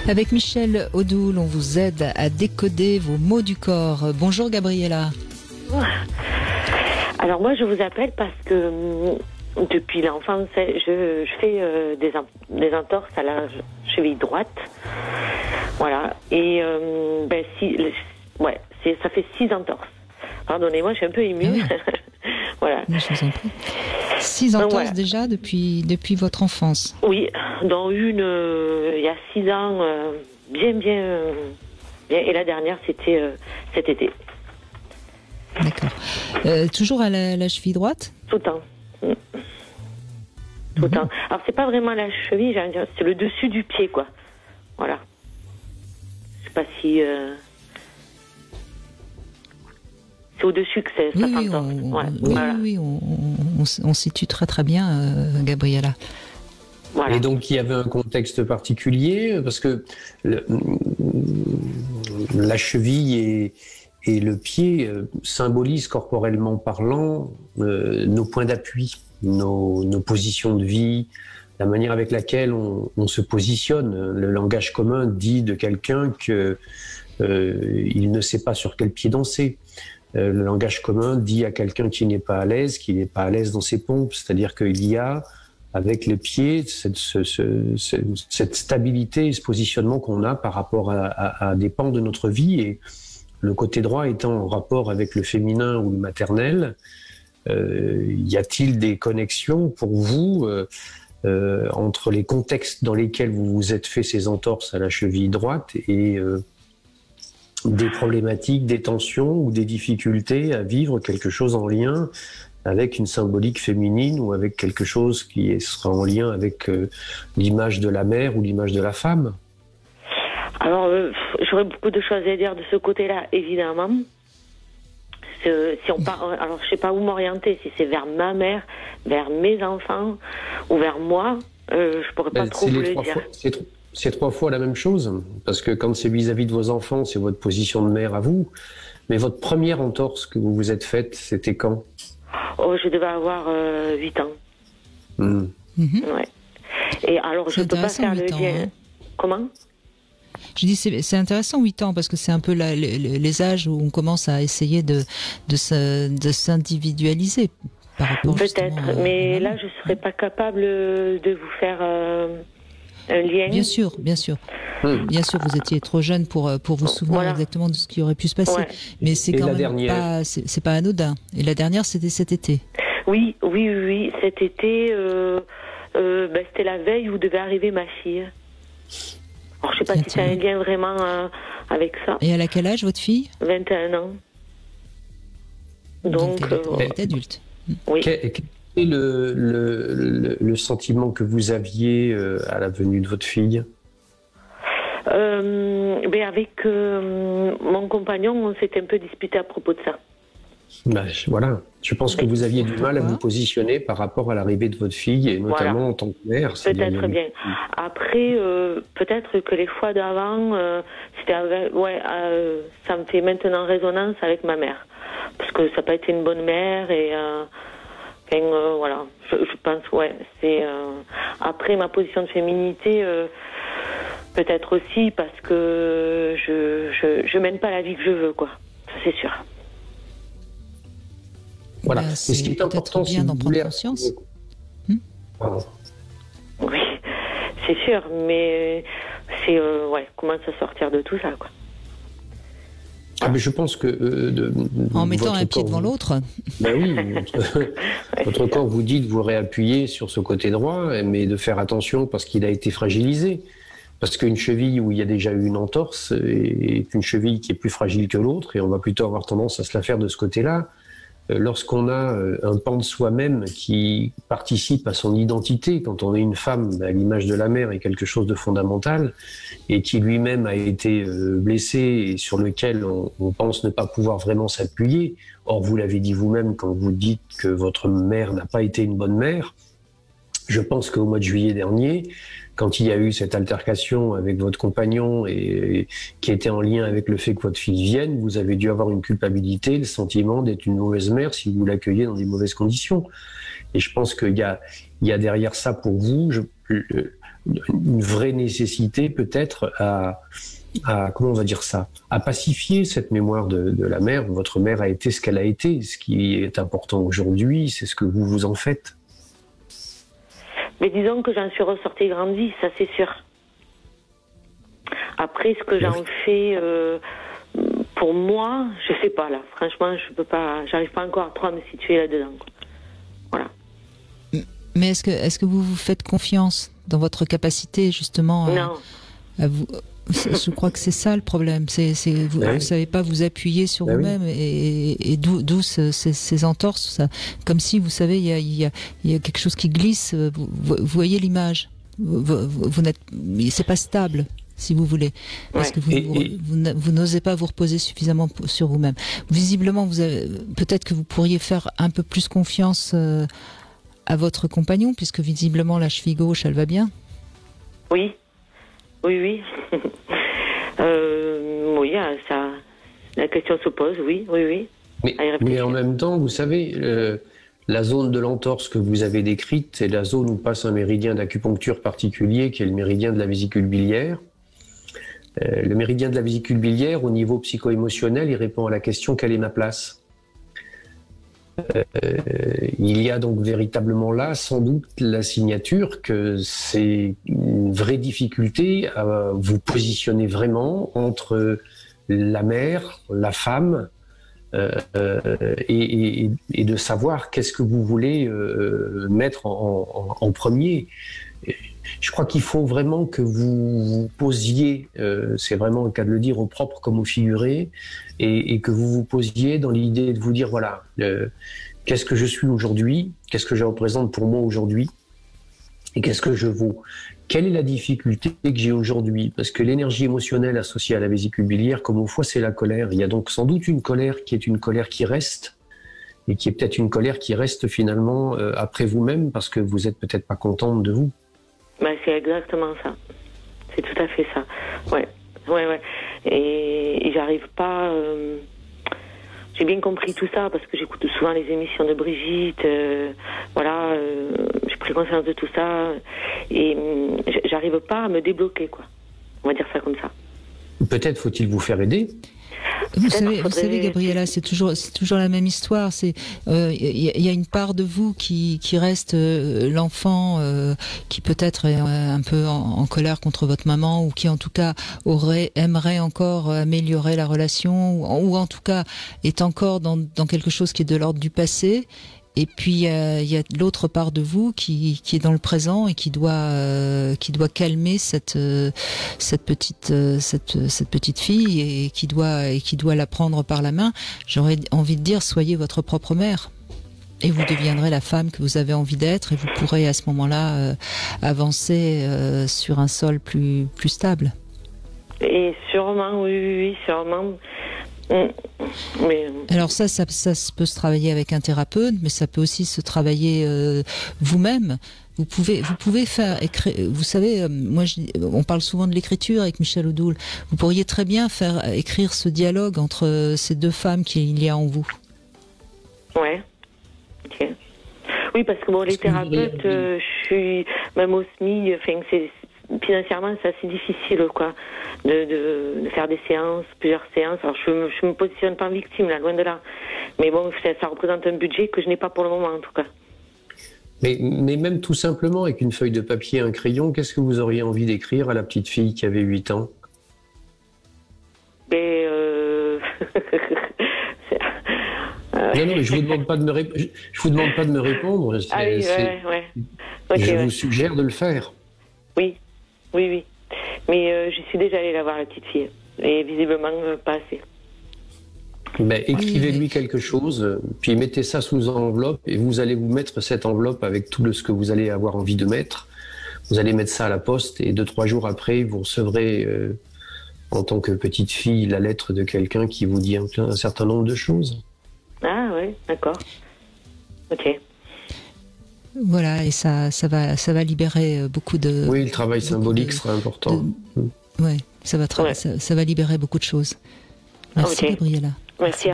Avec Michel Odoul, on vous aide à décoder vos mots du corps. Bonjour Gabriella. Alors moi je vous appelle parce que depuis l'enfance je fais des entorses à la cheville droite. Voilà. Et ça fait 6 entorses. Pardonnez-moi, je suis un peu émue. Ah oui. Voilà. Je vous en prie. 6 entorses voilà. Déjà depuis votre enfance. Oui, dont une il y a 6 ans, bien. Et la dernière, c'était cet été. D'accord. Toujours à la cheville droite ? Tout le temps. Tout le temps. Alors, c'est pas vraiment la cheville, j'allais dire, c'est le dessus du pied, quoi. Voilà. Je sais pas si... C'est au-dessus que ça s'entend. Oui, on situe très très bien, Gabriella. Voilà. Et donc, il y avait un contexte particulier, parce que la cheville et le pied symbolisent corporellement parlant nos points d'appui, nos positions de vie, la manière avec laquelle on se positionne. Le langage commun dit de quelqu'un qu'il ne sait pas sur quel pied danser. Le langage commun dit à quelqu'un qui n'est pas à l'aise, qu'il n'est pas à l'aise dans ses pompes. C'est-à-dire qu'il y a, avec les pieds, cette stabilité et ce positionnement qu'on a par rapport à des pans de notre vie. Et le côté droit étant en rapport avec le féminin ou le maternel, y a-t-il des connexions pour vous entre les contextes dans lesquels vous vous êtes fait ces entorses à la cheville droite et des problématiques, des tensions ou des difficultés à vivre quelque chose en lien avec une symbolique féminine ou avec quelque chose qui sera en lien avec l'image de la mère ou l'image de la femme? Alors, j'aurais beaucoup de choses à dire de ce côté-là, évidemment. Si on part, alors je sais pas où m'orienter, si c'est vers ma mère, vers mes enfants ou vers moi, je pourrais pas trop vous le dire. C'est 3 fois la même chose, parce que quand c'est vis-à-vis de vos enfants, c'est votre position de mère à vous. Mais votre première entorse que vous vous êtes faite, c'était quand? Oh, je devais avoir 8 ans. Ouais. Et alors, je ne peux pas faire le lien. Hein. Comment? Je dis c'est intéressant 8 ans parce que c'est un peu les âges où on commence à essayer de s'individualiser par rapport. Peut-être, mais là je serais pas capable de vous faire un lien. Bien sûr. Bien sûr, vous étiez trop jeune pour vous souvenir exactement de ce qui aurait pu se passer. Ouais. Mais c'est quand même pas, c'est pas anodin. Et la dernière, c'était cet été. Oui, cet été, c'était la veille où devait arriver ma fille. Alors, je ne sais pas si ça a un lien vraiment avec ça. Et elle a quel âge, votre fille? 21 ans. Donc, elle est adulte. Oui. Quel est le sentiment que vous aviez à la venue de votre fille? Avec mon compagnon, on s'était un peu disputé à propos de ça. Voilà. Je pense que vous aviez du mal à vous positionner par rapport à l'arrivée de votre fille, et notamment en tant que mère. Peut-être bien. Après, peut-être que les fois d'avant, ça me fait maintenant résonance avec ma mère. Parce que ça n'a pas été une bonne mère, et voilà. Je pense, c'est... Après, ma position de féminité, peut-être aussi parce que je mène pas la vie que je veux, quoi. Ça, c'est sûr. Voilà. C'est ce qui est important, bien d'en prendre conscience. Oui, c'est sûr, mais c'est comment se sortir de tout ça, quoi. Mais je pense que en mettant un pied devant l'autre. Oui, votre corps vous dit de vous réappuyer sur ce côté droit, mais de faire attention parce qu'il a été fragilisé. Parce qu'une cheville où il y a déjà eu une entorse est une cheville qui est plus fragile que l'autre, et on va plutôt avoir tendance à se la faire de ce côté-là. Lorsqu'on a un pan de soi-même qui participe à son identité, quand on est une femme, l'image de la mère est quelque chose de fondamental, et qui lui-même a été blessé et sur lequel on pense ne pas pouvoir vraiment s'appuyer. Or, vous l'avez dit vous-même quand vous dites que votre mère n'a pas été une bonne mère. Je pense qu'au mois de juillet dernier, quand il y a eu cette altercation avec votre compagnon et qui était en lien avec le fait que votre fille vienne, vous avez dû avoir une culpabilité, le sentiment d'être une mauvaise mère si vous l'accueillez dans des mauvaises conditions. Et je pense qu'il y a derrière ça pour vous, une vraie nécessité peut-être à comment on va dire ça, à pacifier cette mémoire de la mère. Votre mère a été ce qu'elle a été. Ce qui est important aujourd'hui, c'est ce que vous en faites. Mais disons que j'en suis ressortie grandie, ça c'est sûr. Après, ce que j'en fais pour moi, je sais pas là. Franchement, j'arrive pas encore trop à me situer là-dedans. Voilà. Mais est-ce que vous vous faites confiance dans votre capacité justement à vous? Je crois que c'est ça le problème. Vous ne savez pas vous appuyer sur vous-même et d'où ces entorses. Ça. Comme si, vous savez, il y a quelque chose qui glisse. Vous voyez l'image. C'est pas stable, si vous voulez, parce que vous n'osez pas vous reposer suffisamment sur vous-même. Visiblement, peut-être que vous pourriez faire un peu plus confiance à votre compagnon, puisque visiblement la cheville gauche, elle va bien. Oui. Oui. Oui, ça, la question se pose, oui. Mais en même temps, vous savez, la zone de l'entorse que vous avez décrite, c'est la zone où passe un méridien d'acupuncture particulier, qui est le méridien de la vésicule biliaire. Le méridien de la vésicule biliaire, au niveau psycho-émotionnel, il répond à la question « quelle est ma place ?» Il y a donc véritablement là, sans doute, la signature que c'est une vraie difficulté à vous positionner vraiment entre la mère, la femme, et de savoir qu'est-ce que vous voulez mettre en premier. Je crois qu'il faut vraiment que vous posiez, c'est vraiment le cas de le dire, au propre comme au figuré, et que vous vous posiez dans l'idée de vous dire, voilà, qu'est-ce que je suis aujourd'hui, qu'est-ce que je représente pour moi aujourd'hui, et qu'est-ce que je vaux. Quelle est la difficulté que j'ai aujourd'hui? Parce que l'énergie émotionnelle associée à la vésicule biliaire, comme au foie, c'est la colère. Il y a donc sans doute une colère qui est une colère qui reste, et qui est peut-être une colère qui reste finalement après vous-même, parce que vous n'êtes peut-être pas contente de vous. C'est exactement ça. C'est tout à fait ça. Ouais. Et j'arrive pas... J'ai bien compris tout ça, parce que j'écoute souvent les émissions de Brigitte. J'ai pris conscience de tout ça. Et j'arrive pas à me débloquer, quoi. On va dire ça comme ça. Peut-être faut-il vous faire aider. Vous savez, Gabriella, c'est toujours la même histoire. Y a une part de vous qui reste l'enfant qui peut-être est un peu en colère contre votre maman, ou qui en tout cas aimerait encore améliorer la relation, ou en tout cas est encore dans quelque chose qui est de l'ordre du passé. Et puis il y a l'autre part de vous qui est dans le présent et qui doit calmer cette petite fille et qui doit la prendre par la main. J'aurais envie de dire, soyez votre propre mère. Et vous deviendrez la femme que vous avez envie d'être, et vous pourrez à ce moment-là avancer sur un sol plus stable. Et sûrement, oui, sûrement. Mais... Alors ça peut se travailler avec un thérapeute, mais ça peut aussi se travailler vous-même. Vous pouvez faire écrire. Vous savez, on parle souvent de l'écriture avec Michel Odoul. Vous pourriez très bien faire écrire ce dialogue entre ces deux femmes qu'il y a en vous. Ouais. Ok. Oui, parce que les thérapeutes, je suis même au SMI. Financièrement, c'est assez difficile, quoi, de faire des séances, plusieurs séances. Alors, je me positionne pas en victime, là, loin de là. Mais bon, ça représente un budget que je n'ai pas pour le moment, en tout cas. Mais même tout simplement, avec une feuille de papier et un crayon, qu'est-ce que vous auriez envie d'écrire à la petite fille qui avait 8 ans? Non, mais je vous demande pas de me répondre. Je vous suggère de le faire. Oui. Mais je suis déjà allée la voir, la petite fille. Et visiblement, pas assez. Écrivez-lui quelque chose, puis mettez ça sous enveloppe, et vous allez vous mettre cette enveloppe avec tout ce que vous allez avoir envie de mettre. Vous allez mettre ça à la poste, et 2-3 jours après, vous recevrez, en tant que petite fille, la lettre de quelqu'un qui vous dit un certain nombre de choses. Ah oui, d'accord. Ok. Voilà, et ça va libérer beaucoup de... Oui, le travail symbolique sera important. Oui, ça va libérer beaucoup de choses. Merci, Gabriella. Merci.